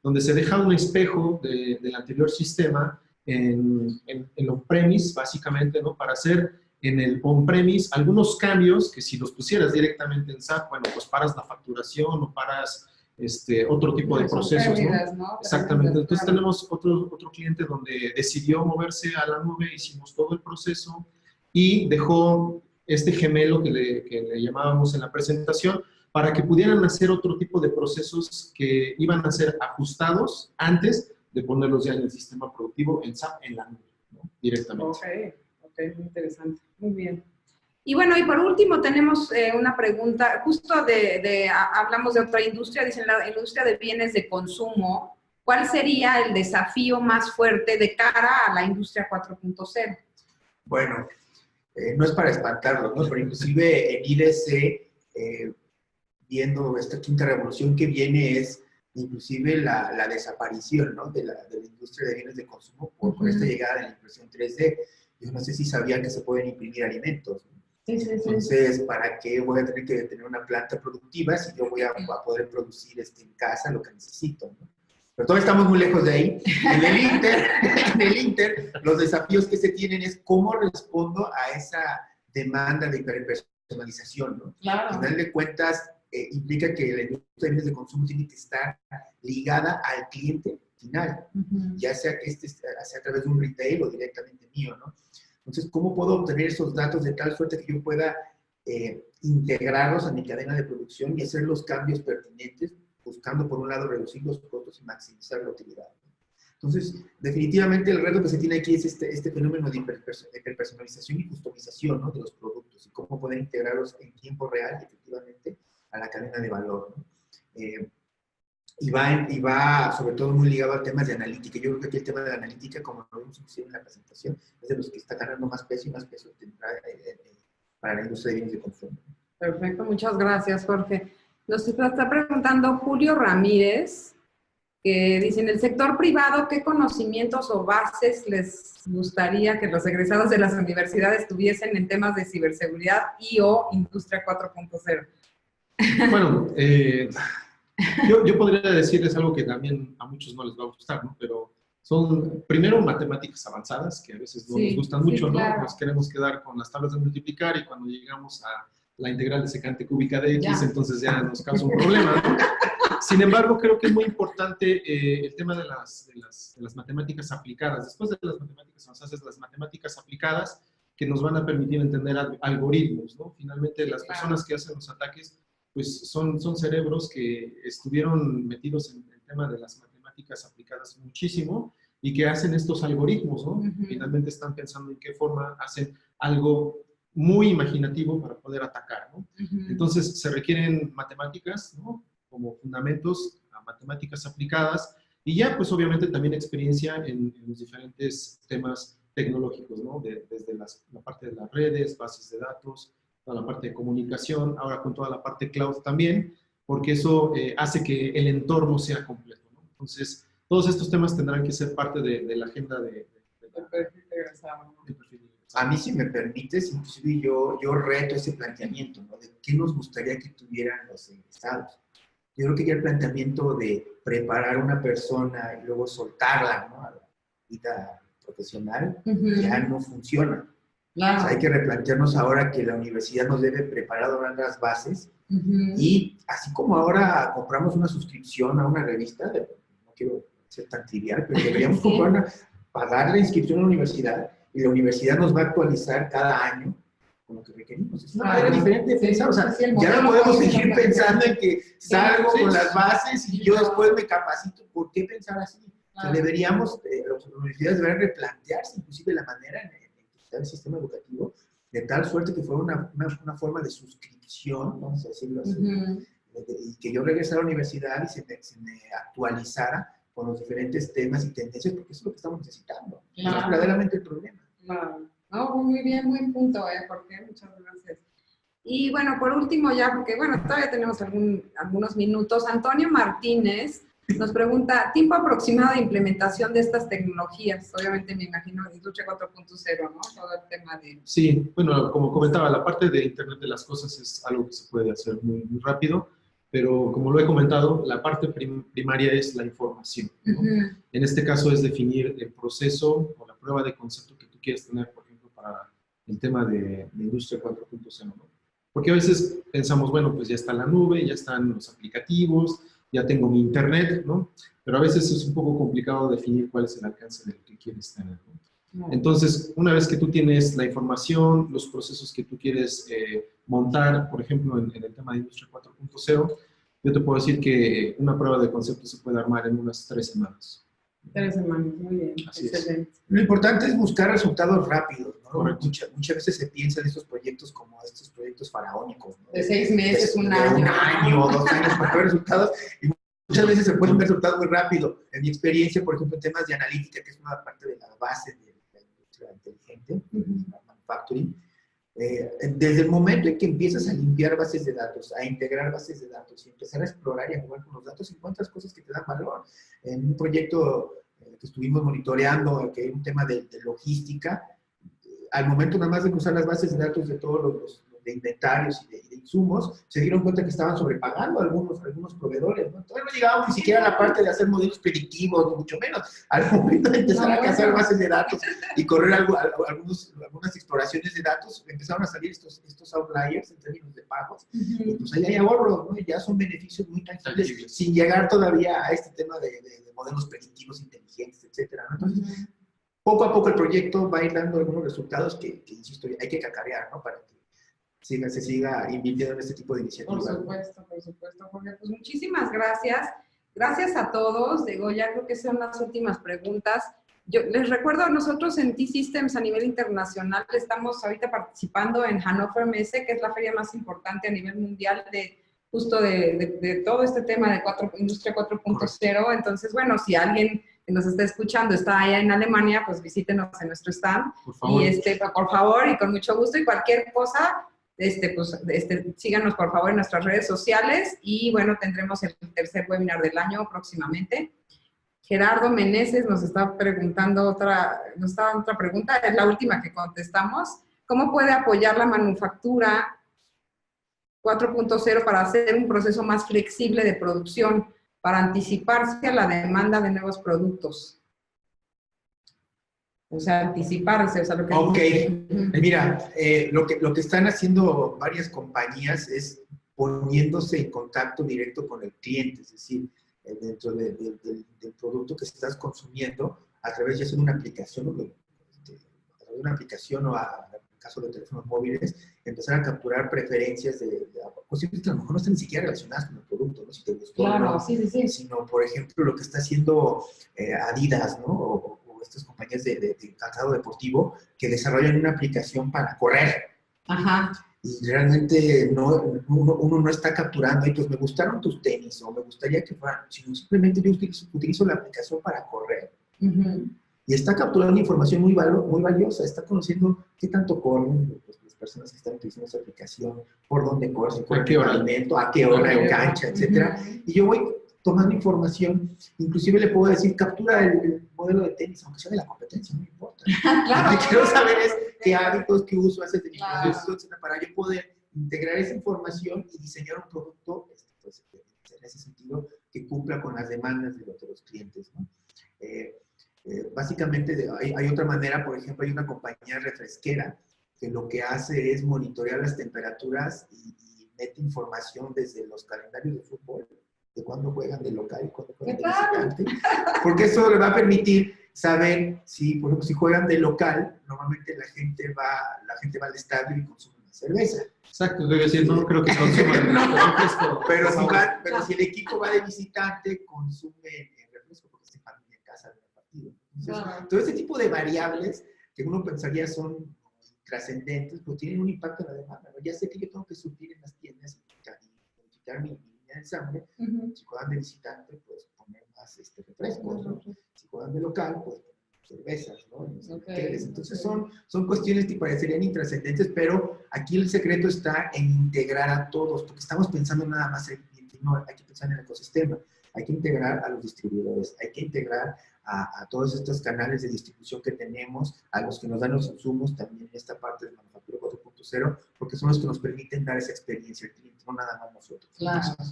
donde se deja un espejo del anterior sistema en on-premise, básicamente, ¿no? Para hacer en el on-premise algunos cambios que si los pusieras directamente en SAP, bueno, pues paras la facturación o paras otro tipo de procesos, ¿no? Exactamente. Entonces tenemos otro cliente donde decidió moverse a la nube, hicimos todo el proceso y dejó este gemelo que le llamábamos en la presentación para que pudieran hacer otro tipo de procesos que iban a ser ajustados antes de ponerlos ya en el sistema productivo en SAP en la nube, ¿no? Directamente. Ok, muy interesante. Muy bien. Y bueno, y por último tenemos una pregunta, justo hablamos de otra industria, dicen la industria de bienes de consumo. ¿Cuál sería el desafío más fuerte de cara a la industria 4.0? Bueno, no es para espantarlos, ¿no? Pero inclusive en IDC, viendo esta quinta revolución que viene, es inclusive la desaparición, ¿no? de la industria de bienes de consumo por esta llegada de la impresión 3D. Yo no sé si sabían que se pueden imprimir alimentos, ¿no? Sí. Entonces, ¿para qué voy a tener que tener una planta productiva si yo voy a poder producir en casa lo que necesito, ¿no? Pero todavía estamos muy lejos de ahí. En el Inter, los desafíos que se tienen es cómo respondo a esa demanda de hiperpersonalización, ¿no? Claro. Al final de cuentas, implica que la industria de bienes de consumo tiene que estar ligada al cliente final, ya sea que sea a través de un retail o directamente mío, ¿no? Entonces, ¿cómo puedo obtener esos datos de tal suerte que yo pueda integrarlos a mi cadena de producción y hacer los cambios pertinentes, buscando por un lado reducir los costos y maximizar la utilidad? Entonces, definitivamente el reto que se tiene aquí es este fenómeno de hiperpersonalización y customización, ¿no? De los productos y cómo poder integrarlos en tiempo real, efectivamente, a la cadena de valor, ¿no? y va sobre todo muy ligado a temas de analítica. Yo creo que aquí el tema de la analítica, como lo vimos inclusive en la presentación, es de los que está ganando más peso y más peso para la industria de bienes de consumo. Perfecto, muchas gracias, Jorge. Nos está preguntando Julio Ramírez, que dice, en el sector privado, ¿qué conocimientos o bases les gustaría que los egresados de las universidades tuviesen en temas de ciberseguridad y o industria 4.0? Bueno, yo podría decirles algo que también a muchos no les va a gustar, ¿no? Pero son, primero, matemáticas avanzadas, que a veces no nos gustan mucho, ¿no? Claro. Nos queremos quedar con las tablas de multiplicar y cuando llegamos a la integral de secante cúbica de X, entonces ya nos causa un problema, ¿no? Sin embargo, creo que es muy importante el tema de las matemáticas aplicadas. Después de las matemáticas avanzadas, las matemáticas aplicadas que nos van a permitir entender algoritmos, ¿no? Finalmente, las personas que hacen los ataques, pues son cerebros que estuvieron metidos en el tema de las matemáticas aplicadas muchísimo y que hacen estos algoritmos, ¿no? Finalmente están pensando en qué forma hacen algo muy imaginativo para poder atacar, ¿no? Entonces, se requieren matemáticas, ¿no? Como fundamentos a matemáticas aplicadas y ya, pues obviamente también experiencia en los diferentes temas tecnológicos, ¿no? Desde la parte de las redes, bases de datos, toda la parte de comunicación, ahora con toda la parte cloud también, porque eso hace que el entorno sea completo, ¿no? Entonces, todos estos temas tendrán que ser parte de la agenda de perfil egresado. A mí, si me permites, inclusive yo reto ese planteamiento, ¿no? De qué nos gustaría que tuvieran los egresados. Yo creo que ya el planteamiento de preparar a una persona y luego soltarla, ¿no? A la vida profesional, ya no funciona. Claro. O sea, hay que replantearnos ahora que la universidad nos debe preparar ahora las bases y así como ahora compramos una suscripción a una revista, no quiero ser tan trivial, pero deberíamos pagar la inscripción a la universidad y la universidad nos va a actualizar cada año con lo que requerimos. Es una manera diferente de pensar. O sea, ya no podemos seguir pensando en que salgo con las bases y yo después me capacito. ¿Por qué pensar así? O sea, deberíamos, las universidades deberían replantearse inclusive la manera en que está el sistema educativo, de tal suerte que fuera una forma de suscripción, vamos a decirlo así, y que yo regresara a la universidad y se me actualizara con los diferentes temas y tendencias, porque eso es lo que estamos necesitando. Eso es verdaderamente el problema. Claro. No, muy bien, buen punto, Jorge, muchas gracias. Y bueno, por último ya, porque bueno, todavía tenemos algunos minutos, Antonio Martínez nos pregunta, ¿tiempo aproximado de implementación de estas tecnologías? Obviamente me imagino industria 4.0, ¿no? Todo el tema de... Sí, bueno, como comentaba, la parte de Internet de las cosas es algo que se puede hacer muy, muy rápido, pero como lo he comentado, la parte primaria es la información, ¿no? En este caso es definir el proceso o la prueba de concepto que tú quieres tener, por ejemplo, para el tema de industria 4.0, ¿no? Porque a veces pensamos, bueno, pues ya está la nube, ya están los aplicativos, ya tengo mi internet, ¿no? Pero a veces es un poco complicado definir cuál es el alcance de lo que quieres tener, ¿no? Entonces, una vez que tú tienes la información, los procesos que tú quieres montar, por ejemplo, en el tema de Industria 4.0, yo te puedo decir que una prueba de concepto se puede armar en unas 3 semanas. 3 semanas, muy bien. Así excelente. Lo importante es buscar resultados rápidos, ¿no? Muchas veces se piensa en estos proyectos como estos proyectos faraónicos, ¿no? De 6 meses, un año. año. Un año, 2 años para ver resultados. Y muchas veces se pueden ver resultados muy rápido. En mi experiencia, por ejemplo, en temas de analítica, que es una parte de la base de la industria inteligente, la manufacturing, desde el momento en que empiezas a limpiar bases de datos, a integrar bases de datos y empezar a explorar y a jugar con los datos, encuentras cosas que te dan valor. En un proyecto que estuvimos monitoreando, que es un tema de logística, al momento nada más de cruzar las bases de datos de todos los de inventarios y de insumos, se dieron cuenta que estaban sobrepagando algunos proveedores, ¿no? Todavía no llegábamos ni siquiera a la parte de hacer modelos predictivos, mucho menos. Al momento de empezar a cazar bases de datos y correr algunas exploraciones de datos, empezaron a salir estos outliers en términos de pagos. Y pues ahí hay ahorros, ¿no? Y ya son beneficios muy tangibles, sin llegar todavía a este tema de modelos predictivos inteligentes, etcétera, ¿no? Entonces, poco a poco el proyecto va a ir dando algunos resultados que insisto, hay que cacarear, ¿no? Para que se siga invirtiendo en este tipo de iniciativas. Por supuesto, Jorge. Pues muchísimas gracias. Gracias a todos. Digo, ya creo que son las últimas preguntas. Yo les recuerdo, nosotros en T-Systems a nivel internacional estamos ahorita participando en Hannover Messe, que es la feria más importante a nivel mundial de justo de todo este tema de Industria 4.0. Entonces, bueno, si alguien que nos está escuchando está allá en Alemania, pues visítenos en nuestro stand. Por favor. Y por favor, y con mucho gusto, y cualquier cosa, síganos por favor en nuestras redes sociales, y bueno, tendremos el tercer webinar del año próximamente. Gerardo Meneses nos está preguntando otra pregunta, es la última que contestamos. ¿Cómo puede apoyar la manufactura 4.0 para hacer un proceso más flexible de producción, para anticiparse a la demanda de nuevos productos? O sea, anticiparse, o sea, lo que... Ok, mira, lo que están haciendo varias compañías es poniéndose en contacto directo con el cliente, es decir, dentro del producto que estás consumiendo, a través ya sea de una aplicación, o en el caso de teléfonos móviles, empezar a capturar preferencias posiblemente a lo mejor no están ni siquiera relacionadas con el producto, ¿no? Si te gustó, claro, ¿no? Sí. Sino, por ejemplo, lo que está haciendo Adidas, ¿no? O estas compañías de calzado deportivo que desarrollan una aplicación para correr. Ajá. Y realmente uno no está capturando, y pues me gustaron tus tenis, o me gustaría que fueran, sino simplemente yo utilizo la aplicación para correr. Y está capturando información muy valiosa, está conociendo qué tanto corren las personas que están utilizando esa aplicación, por dónde corren, si corren en alimento, a qué hora, en cancha, etc. Y yo voy tomando información, inclusive le puedo decir, captura el modelo de tenis, aunque sea de la competencia, no me importa. Claro. Lo que quiero saber es qué hábitos, qué uso haces de mi producto, etc., para yo poder integrar esa información y diseñar un producto pues, en ese sentido que cumpla con las demandas de los clientes, ¿no? Básicamente hay otra manera, por ejemplo, hay una compañía refresquera que lo que hace es monitorear las temperaturas y mete información desde los calendarios de fútbol, de cuándo juegan de local y cuándo juegan de visitante, porque eso le va a permitir saber si, por ejemplo, si juegan de local, normalmente la gente va al estadio y consume una cerveza. Exacto, estoy diciendo, no creo que consuman refresco. Pero si el equipo va de visitante, consume refresco porque está en familia en casa del partido. Entonces, todo ese tipo de variables que uno pensaría son trascendentes, pues tienen un impacto en la demanda, ¿no? Ya sé que yo tengo que surtir en las tiendas y verificar mi línea de sangre. Si juegan de visitante, pues poner más refrescos, ¿no? Si juegan de local, pues cervezas, ¿no? Entonces son cuestiones que parecerían intrascendentes, pero aquí el secreto está en integrar a todos, porque estamos pensando nada más no, hay que pensar en el ecosistema, hay que integrar a los distribuidores, hay que integrar a todos estos canales de distribución que tenemos, a los que nos dan los insumos, también en esta parte de manufactura 4.0, porque son los que nos permiten dar esa experiencia al cliente, no nada más nosotros.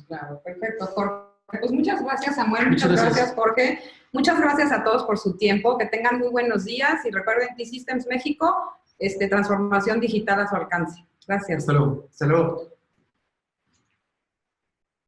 Claro, perfecto, Jorge. Pues muchas gracias, Samuel, muchas gracias, Jorge. Muchas gracias a todos por su tiempo, que tengan muy buenos días, y recuerden T-Systems México, transformación digital a su alcance. Gracias. Hasta luego.